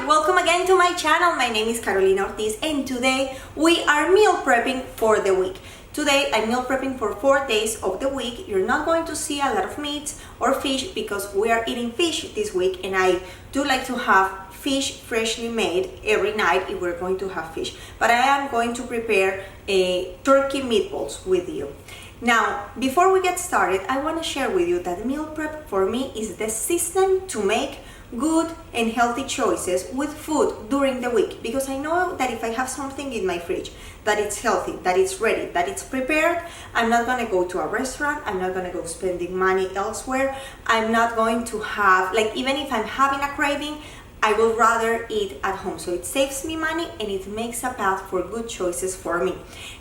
welcome again to my channel. My name is Carolina Ortiz and today we are meal prepping for the week. Today I'm meal prepping for 4 days of the week. You're not going to see a lot of meats or fish because we are eating fish this week, and I do like to have fish freshly made every night if we're going to have fish. But I am going to prepare a turkey meatballs with you. Now, before we get started, I want to share with you that meal prep for me is the system to make good and healthy choices with food during the week, because I know that if I have something in my fridge that it's healthy, that it's ready, that it's prepared, I'm not going to go to a restaurant, I'm not going to go spending money elsewhere, I'm not going to have, like, even if I'm having a craving, I would rather eat at home. So it saves me money and it makes a path for good choices for me.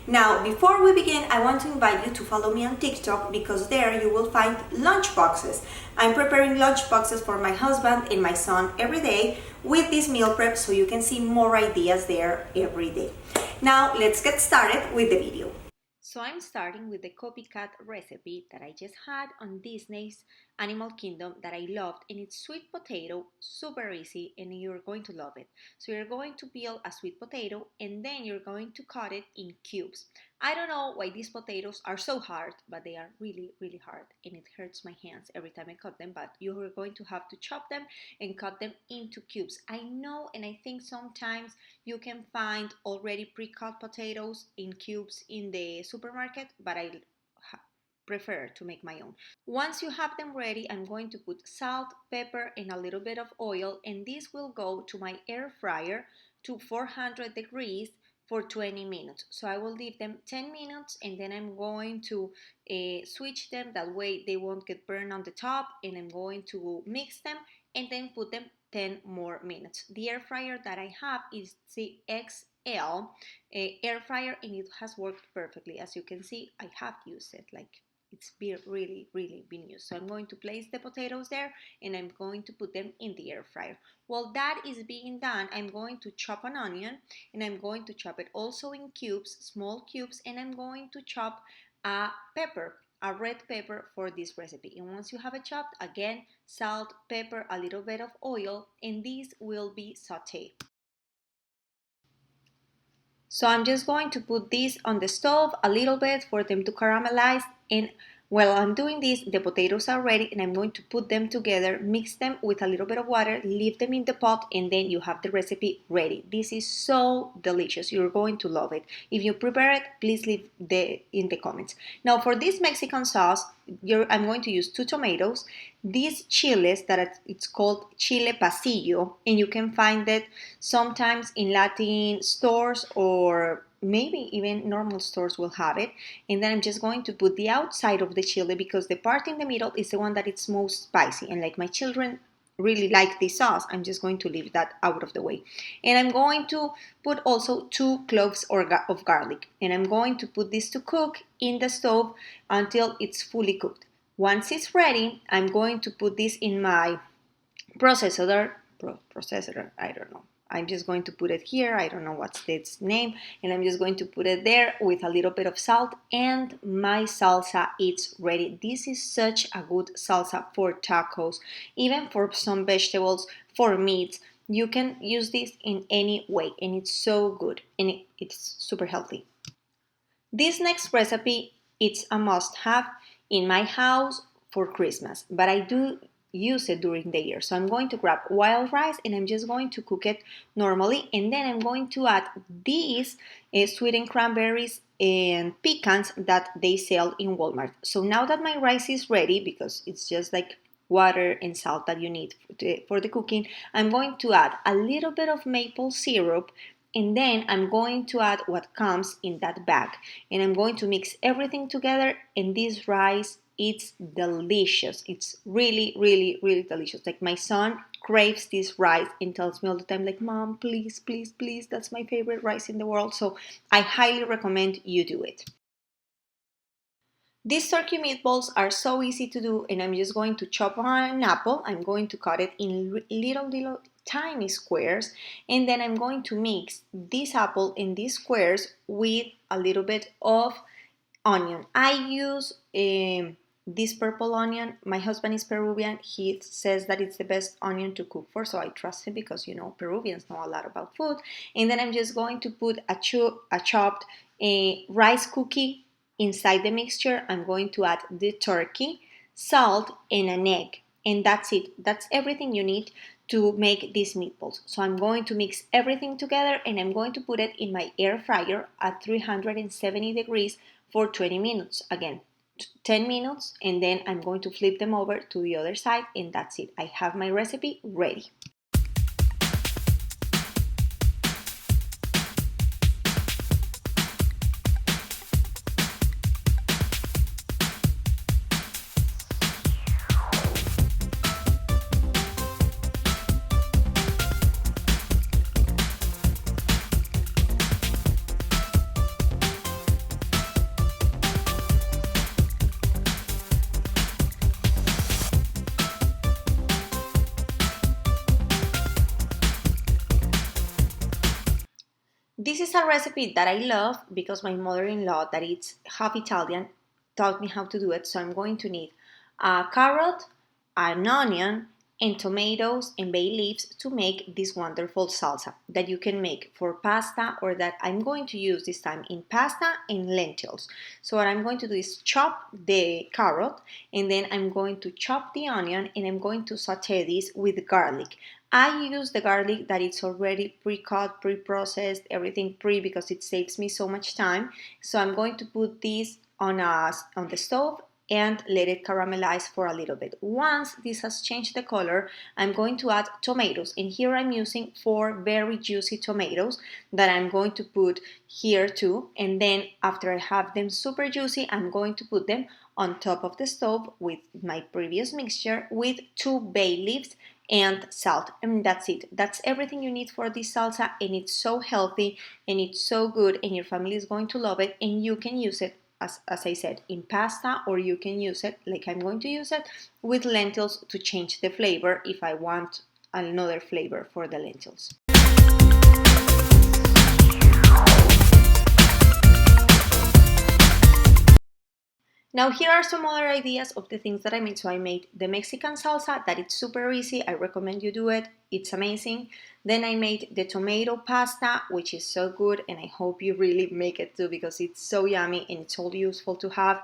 Now, before we begin, I want to invite you to follow me on TikTok, because there you will find lunch boxes. I'm preparing lunch boxes for my husband and my son every day with this meal prep, so you can see more ideas there every day. Now, let's get started with the video. So I'm starting with the copycat recipe that I just had on Disney's Animal Kingdom that I loved, and it's sweet potato, super easy, and you're going to love it. So you're going to peel a sweet potato and then you're going to cut it in cubes. I don't know why these potatoes are so hard, but they are really, really hard, and it hurts my hands every time I cut them, but you are going to have to chop them and cut them into cubes. I know, and I think sometimes you can find already pre-cut potatoes in cubes in the supermarket, but I prefer to make my own. Once you have them ready, I'm going to put salt, pepper, and a little bit of oil, and this will go to my air fryer to 400 degrees for 20 minutes. So I will leave them 10 minutes and then I'm going to switch them, that way they won't get burned on the top, and I'm going to mix them and then put them 10 more minutes. The air fryer that I have is the XL air fryer, and it has worked perfectly. As you can see, I have used it, like, it's really been used. So I'm going to place the potatoes there and I'm going to put them in the air fryer. While that is being done, I'm going to chop an onion, and I'm going to chop it also in cubes, small cubes, and I'm going to chop a pepper, a red pepper for this recipe. And once you have it chopped, again, salt, pepper, a little bit of oil, and this will be sauteed. So I'm just going to put this on the stove a little bit for them to caramelize, and while I'm doing this, the potatoes are ready and I'm going to put them together, mix them with a little bit of water, leave them in the pot, and then you have the recipe ready. This is so delicious. You're going to love it. If you prepare it, please leave in the comments. Now for this Mexican sauce, I'm going to use 2 tomatoes, these chiles that it's called chile pasillo, and you can find it sometimes in Latin stores, or maybe even normal stores will have it. And then I'm just going to put the outside of the chili, because the part in the middle is the one that it's most spicy, and like my children really like this sauce, I'm just going to leave that out of the way. And I'm going to put also 2 cloves of garlic, and I'm going to put this to cook in the stove until it's fully cooked. Once it's ready, I'm going to put this in my processor, I don't know. I'm just going to put it here. I don't know what's its name. And I'm just going to put it there with a little bit of salt, and my salsa is ready. This is such a good salsa for tacos, even for some vegetables, for meats. You can use this in any way, and it's so good, and it's super healthy. This next recipe, it's a must-have in my house for Christmas, but I do use it during the year. So I'm going to grab wild rice and I'm just going to cook it normally, and then I'm going to add these sweetened cranberries and pecans that they sell in Walmart. So now that my rice is ready, because it's just like water and salt that you need for the cooking, I'm going to add a little bit of maple syrup, and then I'm going to add what comes in that bag, and I'm going to mix everything together. And this rice, it's delicious. It's really delicious. Like, my son craves this rice and tells me all the time, like, Mom, please, that's my favorite rice in the world. So I highly recommend you do it. These turkey meatballs are so easy to do, and I'm just going to chop an apple. I'm going to cut it in little tiny squares, and then I'm going to mix this apple in these squares with a little bit of onion. I use this purple onion. My husband is Peruvian. He says that it's the best onion to cook for, so I trust him because, Peruvians know a lot about food. And then I'm just going to put a chopped rice cookie inside the mixture. I'm going to add the turkey, salt, and an egg. And that's it. That's everything you need to make these meatballs. So I'm going to mix everything together and I'm going to put it in my air fryer at 370 degrees for 20 minutes. Again, 10 minutes, and then I'm going to flip them over to the other side, and that's it. I have my recipe ready. This is a recipe that I love because my mother-in-law, that is half Italian, taught me how to do it. So I'm going to need a carrot, an onion, and tomatoes and bay leaves to make this wonderful salsa that you can make for pasta, or that I'm going to use this time in pasta and lentils. So what I'm going to do is chop the carrot, and then I'm going to chop the onion, and I'm going to saute this with garlic. I use the garlic that it's already pre-cut, pre-processed, everything because it saves me so much time. So I'm going to put this on the stove and let it caramelize for a little bit. Once this has changed the color, I'm going to add tomatoes, and here I'm using 4 very juicy tomatoes that I'm going to put here too. And then after I have them super juicy, I'm going to put them on top of the stove with my previous mixture with 2 bay leaves and salt, and that's it. That's everything you need for this salsa, and it's so healthy and it's so good, and your family is going to love it. And you can use it, as I said, in pasta, or you can use it like I'm going to use it with lentils to change the flavor if I want another flavor for the lentils. Now here are some other ideas of the things that I made. So I made the Mexican salsa, that it's super easy. I recommend you do it. It's amazing. Then I made the tomato pasta, which is so good, and I hope you really make it too because it's so yummy and it's all useful to have.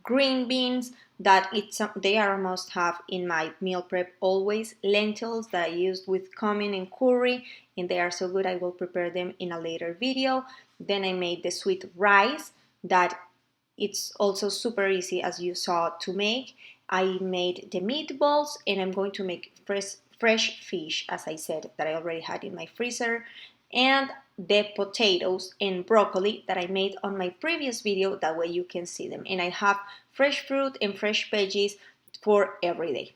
Green beans, that they are a must-have in my meal prep always. Lentils that I used with cumin and curry, and they are so good. I will prepare them in a later video. Then I made the sweet rice, that it's also super easy, as you saw, to make. I made the meatballs, and I'm going to make fresh fish, as I said, that I already had in my freezer, and the potatoes and broccoli that I made on my previous video. That way you can see them. And I have fresh fruit and fresh veggies for every day.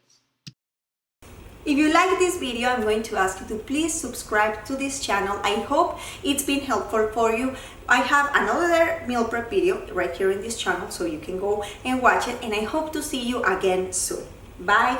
If you like this video, I'm going to ask you to please subscribe to this channel. I hope it's been helpful for you. I have another meal prep video right here in this channel, so you can go and watch it, and I hope to see you again soon. Bye!